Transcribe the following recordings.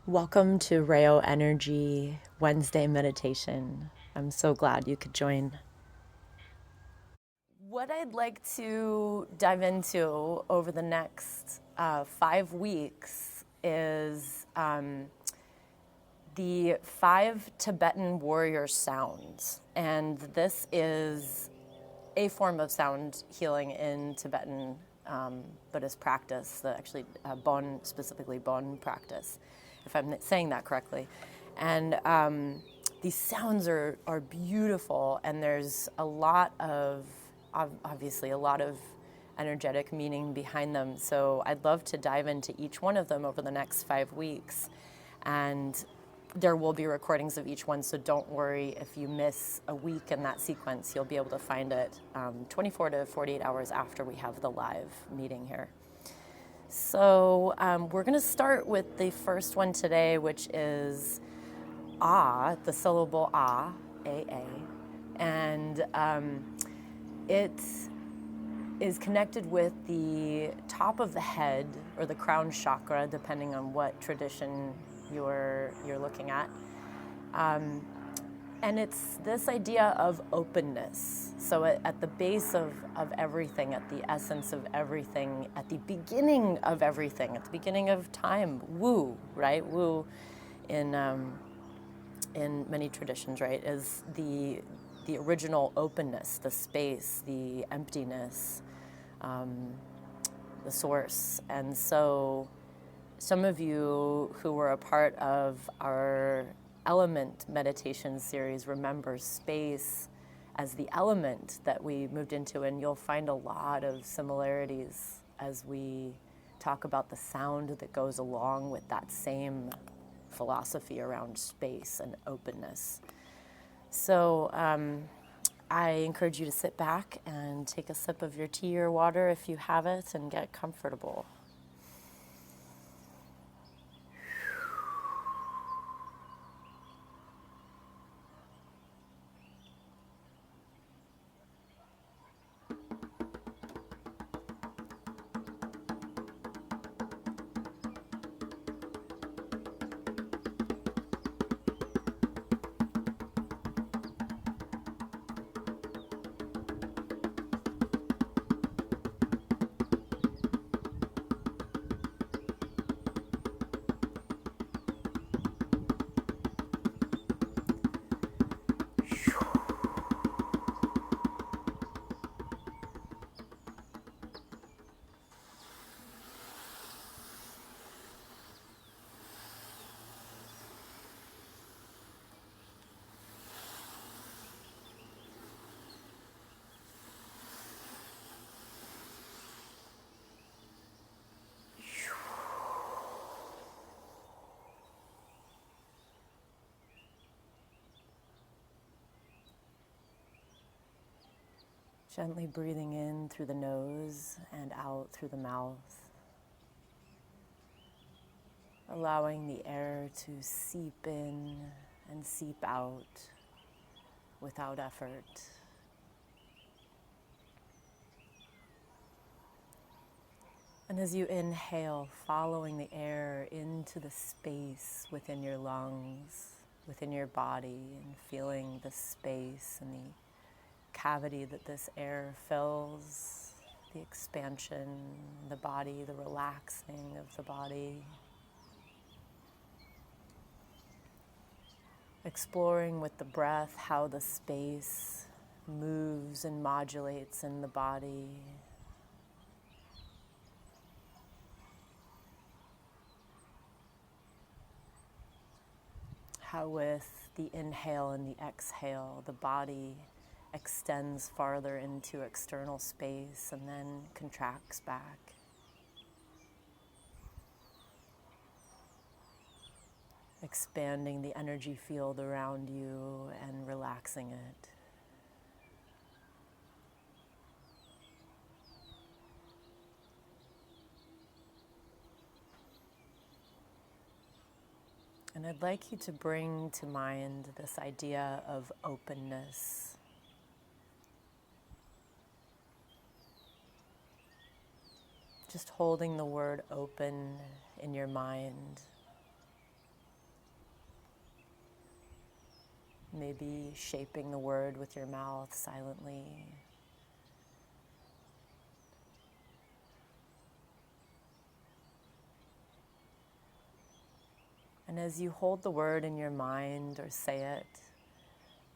Welcome to Rayo Energy Wednesday meditation. I'm so glad you could join. What I'd like to dive into over the next 5 weeks is the 5 Tibetan warrior sounds. And this is a form of sound healing in Tibetan Buddhist practice, Bon, specifically Bon practice, if I'm saying that correctly. And these sounds are beautiful, and there's a lot of, obviously, a lot of energetic meaning behind them. So I'd love to dive into each one of them over the next 5 weeks. And there will be recordings of each one, so don't worry if you miss a week in that sequence. You'll be able to find it 24 to 48 hours after we have the live meeting here. So we're going to start with the first one today, which is Ah, the syllable Ah, A-A. And it is connected with the top of the head, or the crown chakra, depending on what tradition you're looking at. And it's this idea of openness. So at the base of everything, at the essence of everything, at the beginning of everything, at the beginning of time, Wu, right? Wu in many traditions, right, is the original openness, the space, the emptiness, the source. And so some of you who were a part of our element meditation series remember space as the element that we moved into, and you'll find a lot of similarities as we talk about the sound that goes along with that same philosophy around space and openness. So I encourage you to sit back and take a sip of your tea or water if you have it, and get comfortable. Gently breathing in through the nose and out through the mouth, allowing the air to seep in and seep out without effort. And as you inhale, following the air into the space within your lungs, within your body, and feeling the space and the cavity that this air fills, the expansion, the body, the relaxing of the body. Exploring with the breath how the space moves and modulates in the body. How with the inhale and the exhale, the body extends farther into external space and then contracts back. Expanding the energy field around you and relaxing it. And I'd like you to bring to mind this idea of openness. Just holding the word open in your mind. maybe shaping the word with your mouth silently. And as you hold the word in your mind or say it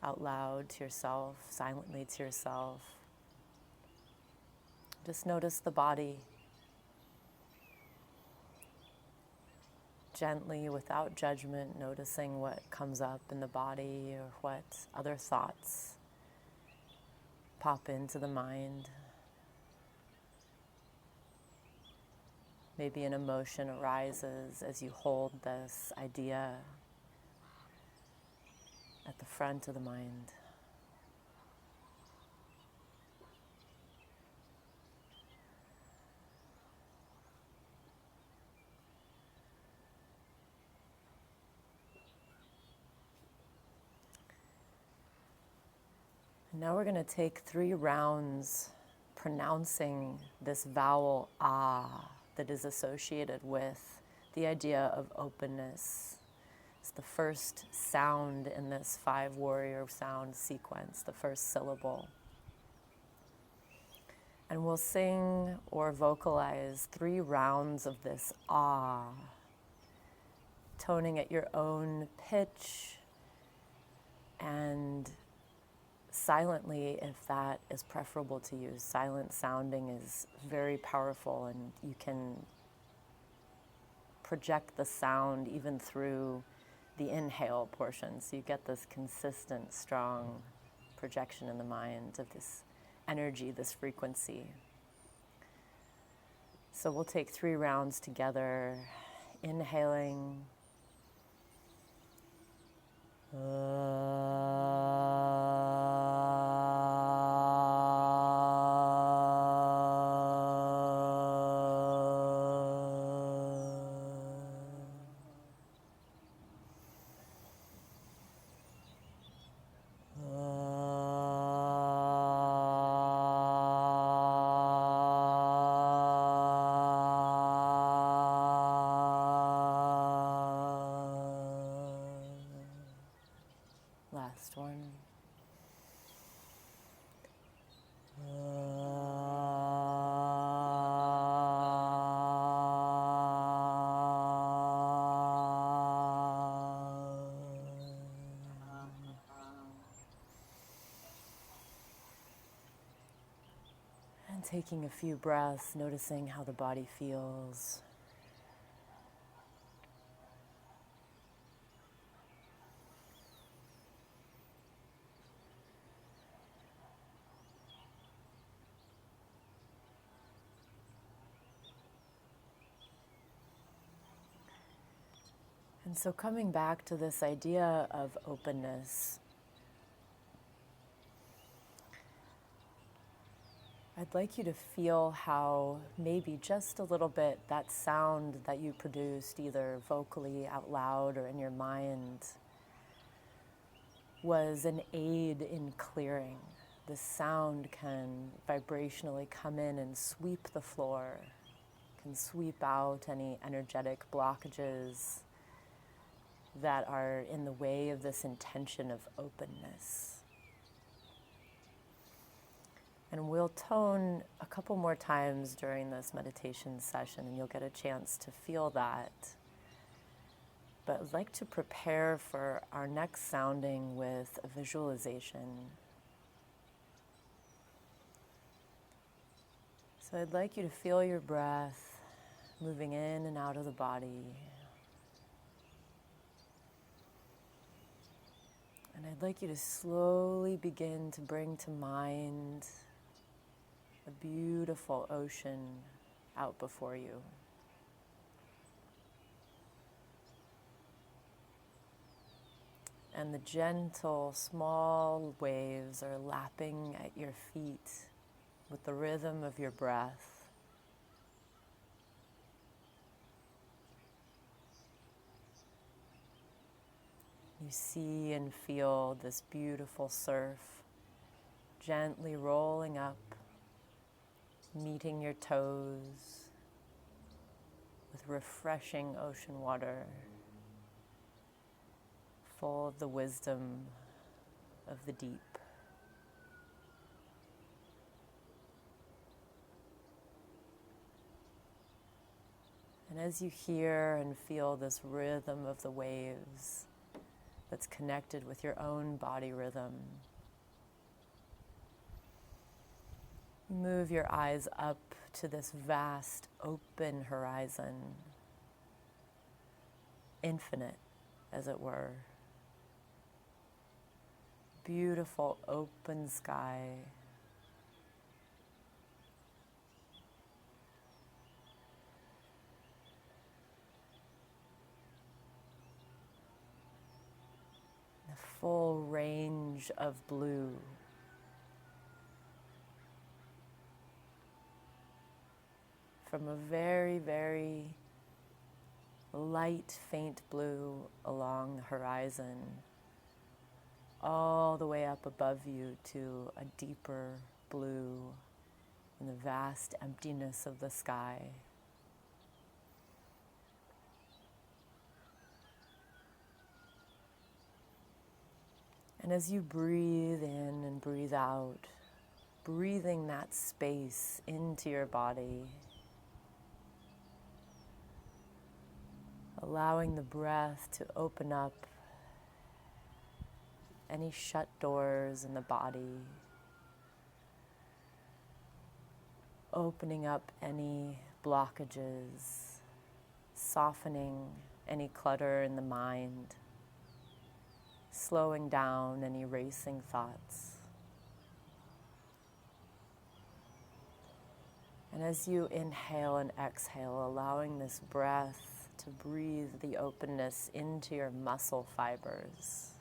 out loud to yourself, silently to yourself, just notice the body. Gently, without judgment, noticing what comes up in the body or what other thoughts pop into the mind. Maybe an emotion arises as you hold this idea at the front of the mind. Now we're going to take 3 rounds pronouncing this vowel ah that is associated with the idea of openness. It's the first sound in this 5 warrior sound sequence, the first syllable. And we'll sing or vocalize 3 rounds of this ah, toning at your own pitch and silently if that is preferable to you. Silent sounding is very powerful, and you can project the sound even through the inhale portion. So you get this consistent, strong projection in the mind of this energy, this frequency. So we'll take 3 rounds together, inhaling. Last one. And taking a few breaths, noticing how the body feels. And so coming back to this idea of openness, I'd like you to feel how maybe just a little bit that sound that you produced, either vocally out loud or in your mind, was an aid in clearing. The sound can vibrationally come in and sweep the floor, can sweep out any energetic blockages that are in the way of this intention of openness. And we'll tone a couple more times during this meditation session, and you'll get a chance to feel that. But I'd like to prepare for our next sounding with a visualization. So I'd like you to feel your breath moving in and out of the body. And I'd like you to slowly begin to bring to mind a beautiful ocean out before you. And the gentle, small waves are lapping at your feet with the rhythm of your breath. You see and feel this beautiful surf gently rolling up, meeting your toes with refreshing ocean water, full of the wisdom of the deep. And as you hear and feel this rhythm of the waves that's connected with your own body rhythm, move your eyes up to this vast open horizon, infinite as it were. Beautiful open sky. The full range of blue. From a very, very light, faint blue along the horizon, all the way up above you to a deeper blue in the vast emptiness of the sky. And as you breathe in and breathe out, breathing that space into your body, allowing the breath to open up any shut doors in the body, opening up any blockages, softening any clutter in the mind, slowing down any racing thoughts. And as you inhale and exhale, allowing this breath to breathe the openness into your muscle fibers.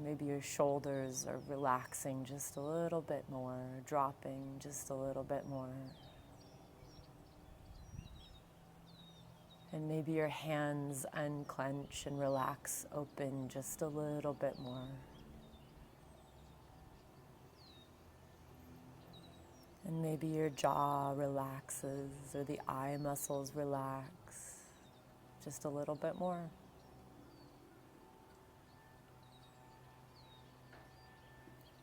Maybe your shoulders are relaxing just a little bit more, dropping just a little bit more. And maybe your hands unclench and relax open just a little bit more. And maybe your jaw relaxes or the eye muscles relax just a little bit more.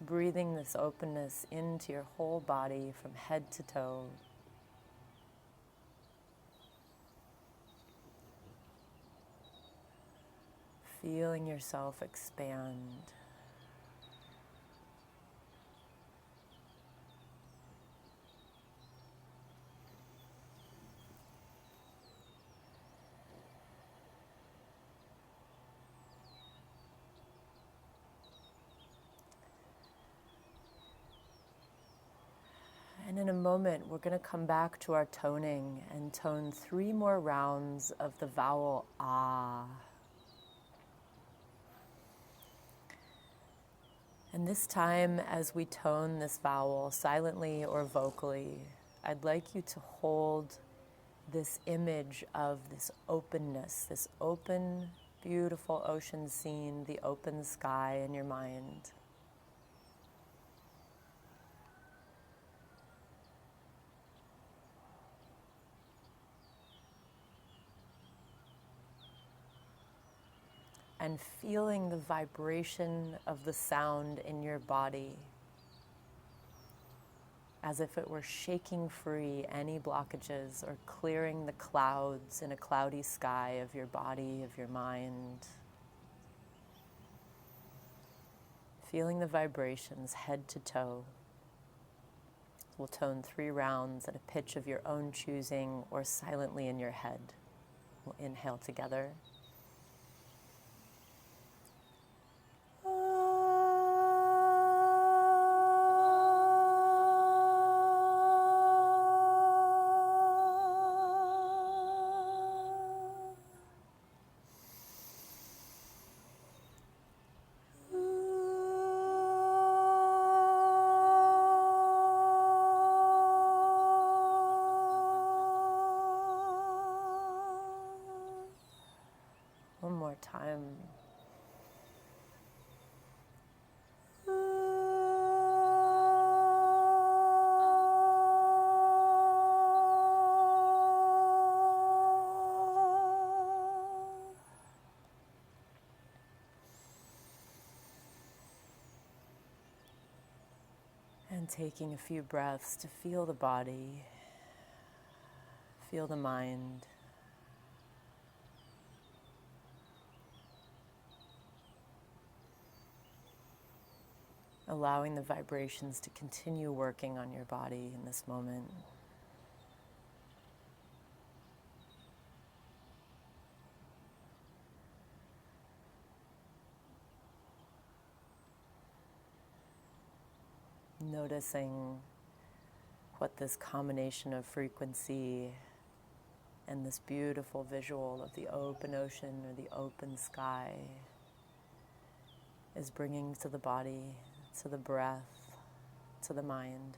Breathing this openness into your whole body from head to toe. Feeling yourself expand. And in a moment, we're going to come back to our toning and tone 3 more rounds of the vowel ah. And this time, as we tone this vowel silently or vocally, I'd like you to hold this image of this openness, this open, beautiful ocean scene, the open sky in your mind. And feeling the vibration of the sound in your body as if it were shaking free any blockages or clearing the clouds in a cloudy sky of your body, of your mind. Feeling the vibrations head to toe. We'll tone 3 rounds at a pitch of your own choosing or silently in your head. We'll inhale together. One more time. And taking a few breaths to feel the body, feel the mind. Allowing the vibrations to continue working on your body in this moment. Noticing what this combination of frequency and this beautiful visual of the open ocean or the open sky is bringing to the body, to the breath, to the mind.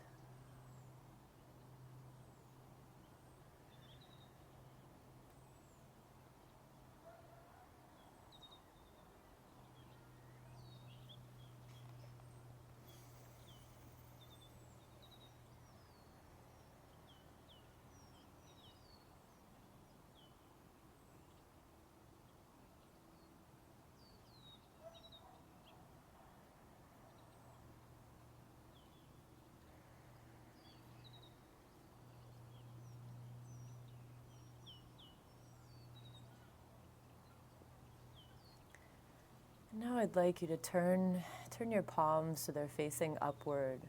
Now I'd like you to turn your palms so they're facing upward.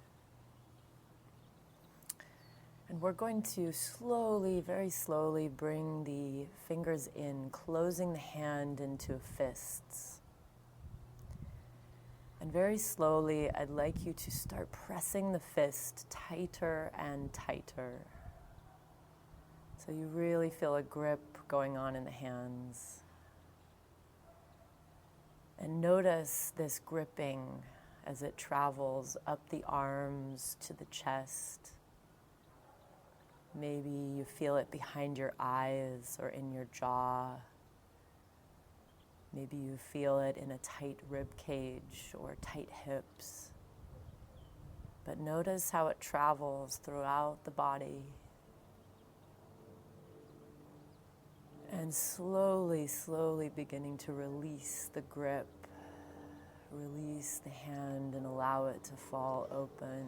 And we're going to slowly, very slowly bring the fingers in, closing the hand into fists. And very slowly, I'd like you to start pressing the fist tighter and tighter. So you really feel a grip going on in the hands. And notice this gripping as it travels up the arms to the chest. Maybe you feel it behind your eyes or in your jaw. Maybe you feel it in a tight rib cage or tight hips. But notice how it travels throughout the body. And slowly, slowly beginning to release the grip. Release the hand and allow it to fall open.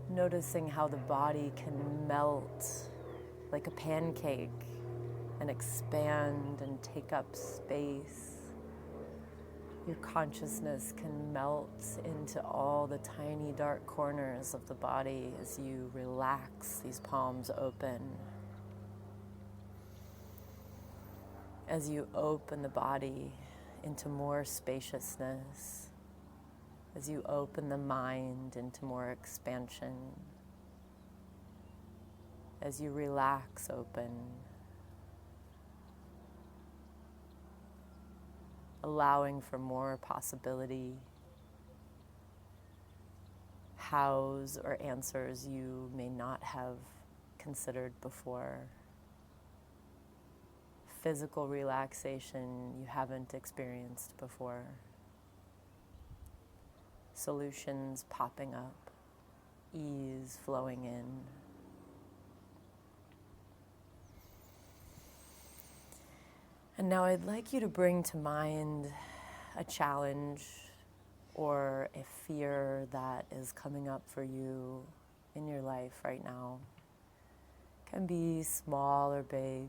Noticing how the body can melt like a pancake and expand and take up space. Your consciousness can melt into all the tiny dark corners of the body as you relax these palms open. As you open the body into more spaciousness. As you open the mind into more expansion. As you relax open. Allowing for more possibility, hows or answers you may not have considered before. Physical relaxation you haven't experienced before. Solutions popping up, ease flowing in. And now I'd like you to bring to mind a challenge or a fear that is coming up for you in your life right now. It can be small or big.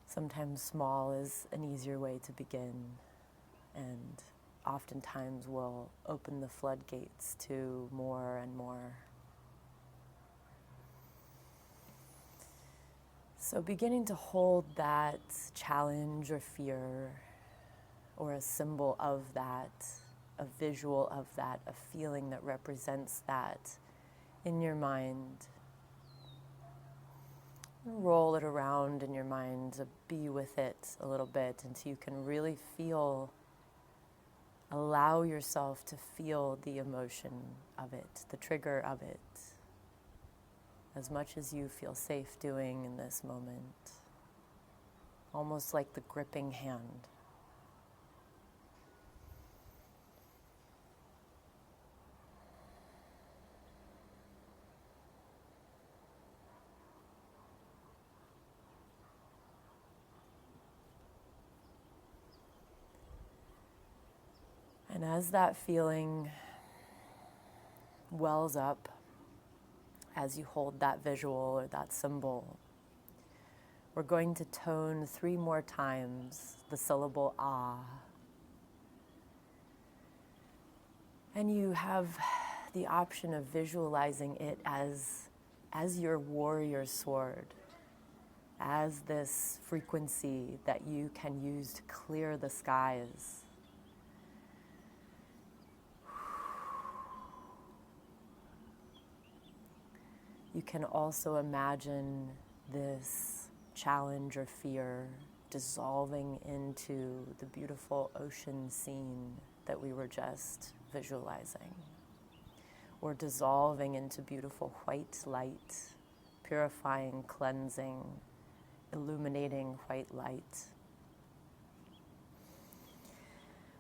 Sometimes small is an easier way to begin, and oftentimes will open the floodgates to more and more. So beginning to hold that challenge or fear, or a symbol of that, a visual of that, a feeling that represents that in your mind. Roll it around in your mind, be with it a little bit until you can really feel, allow yourself to feel the emotion of it, the trigger of it. As much as you feel safe doing in this moment. Almost like the gripping hand. And as that feeling wells up, as you hold that visual or that symbol, we're going to tone 3 more times the syllable ah. And you have the option of visualizing it as your warrior sword, as this frequency that you can use to clear the skies. You can also imagine this challenge or fear dissolving into the beautiful ocean scene that we were just visualizing, or dissolving into beautiful white light, purifying, cleansing, illuminating white light.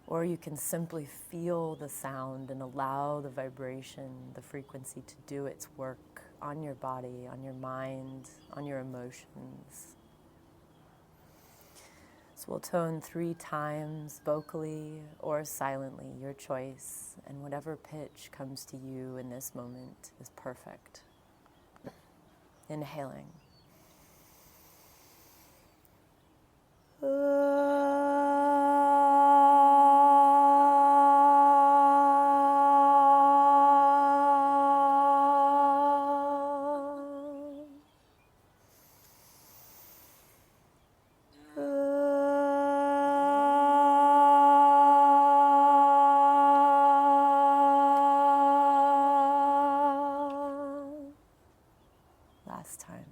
Or you can simply feel the sound and allow the vibration, the frequency to do its work on your body, on your mind, on your emotions. So we'll tone 3 times, vocally or silently, your choice, and whatever pitch comes to you in this moment is perfect. Inhaling. Last time.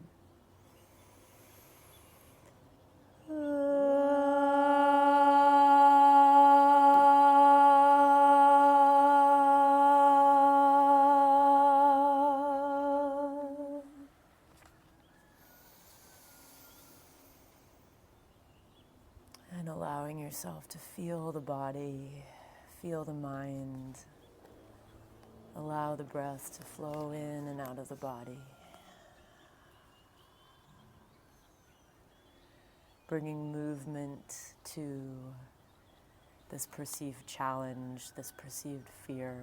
And allowing yourself to feel the body, feel the mind. Allow the breath to flow in and out of the body. Bringing movement to this perceived challenge, this perceived fear.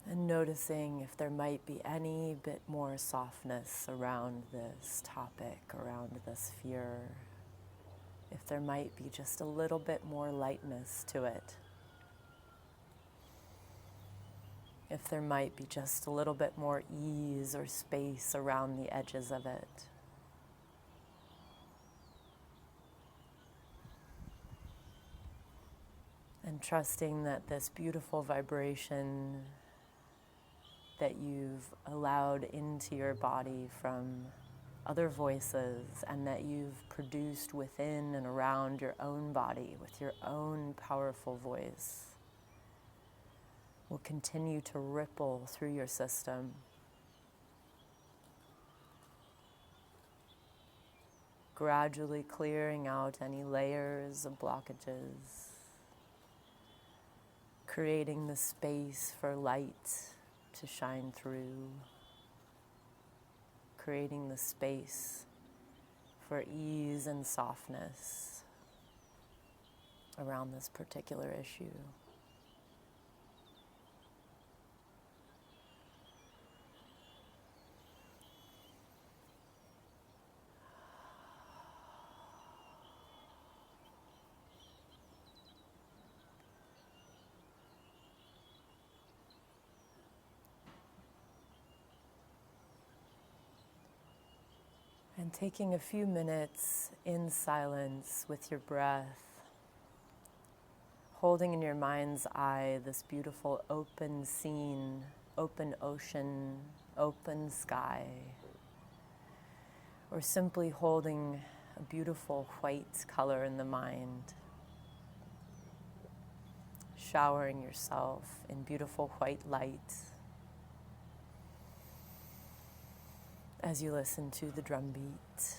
And noticing if there might be any bit more softness around this topic, around this fear. If there might be just a little bit more lightness to it. If there might be just a little bit more ease or space around the edges of it. And trusting that this beautiful vibration that you've allowed into your body from other voices and that you've produced within and around your own body with your own powerful voice will continue to ripple through your system. Gradually clearing out any layers of blockages, creating the space for light to shine through, creating the space for ease and softness around this particular issue. And taking a few minutes in silence with your breath, holding in your mind's eye this beautiful open scene, open ocean, open sky, or simply holding a beautiful white color in the mind, showering yourself in beautiful white light as you listen to the drum beat.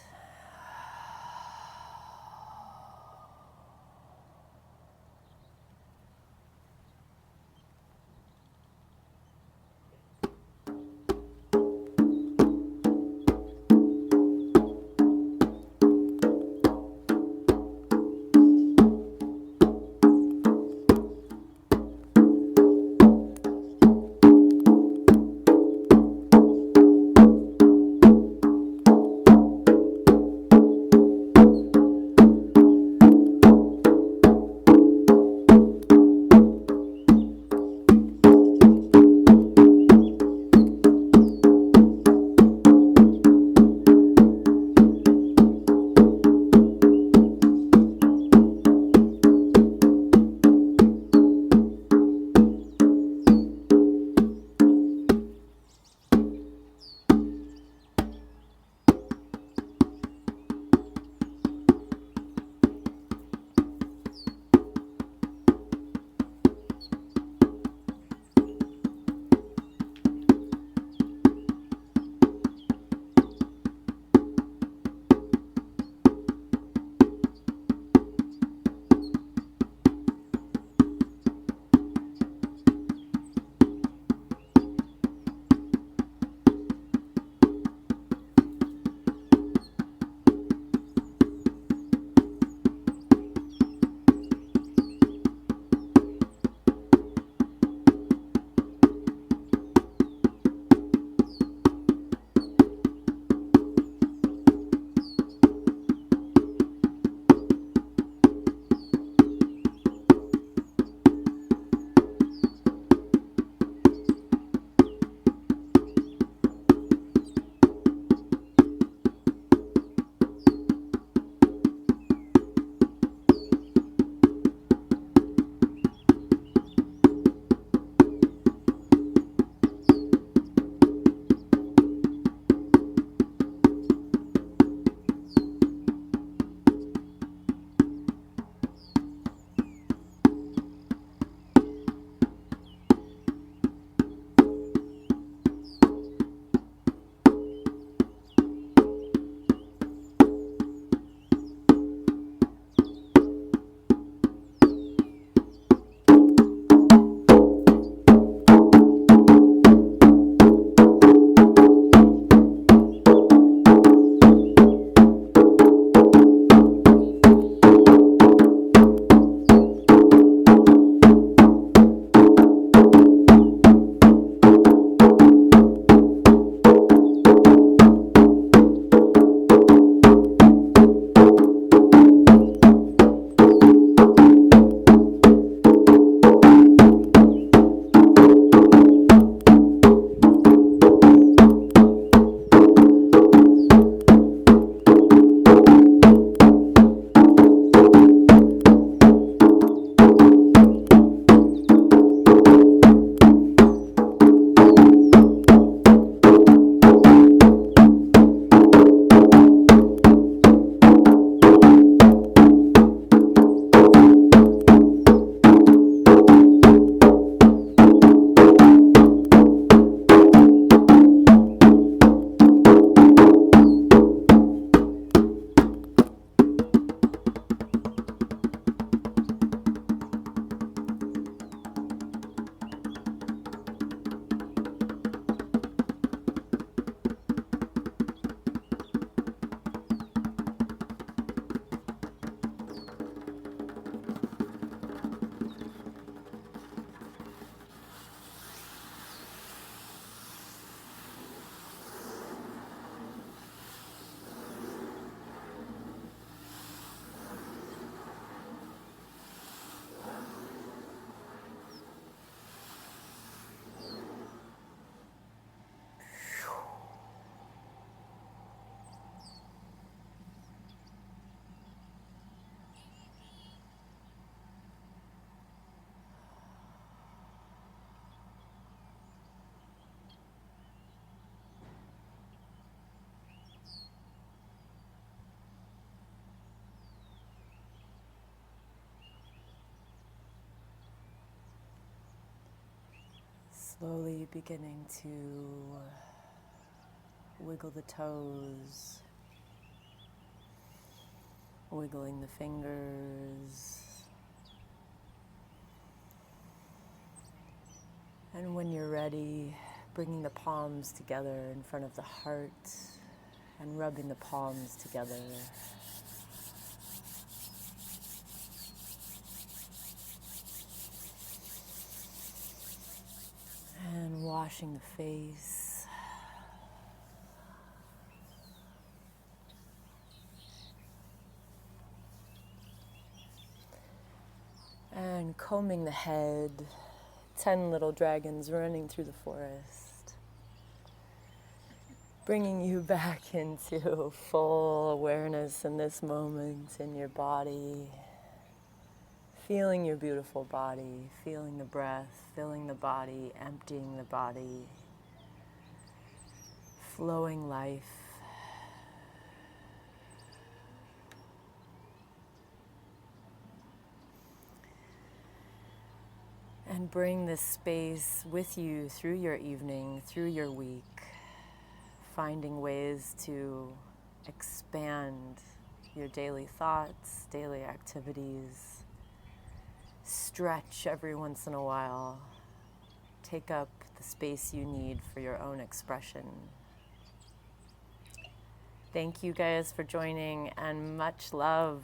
Slowly beginning to wiggle the toes, wiggling the fingers. And when you're ready, bringing the palms together in front of the heart and rubbing the palms together. And washing the face. And combing the head, 10 little dragons running through the forest, bringing you back into full awareness in this moment in your body, feeling your beautiful body, feeling the breath, filling the body, emptying the body, flowing life. And bring this space with you through your evening, through your week, finding ways to expand your daily thoughts, daily activities, stretch every once in a while, take up the space you need for your own expression. Thank you guys for joining, and much love.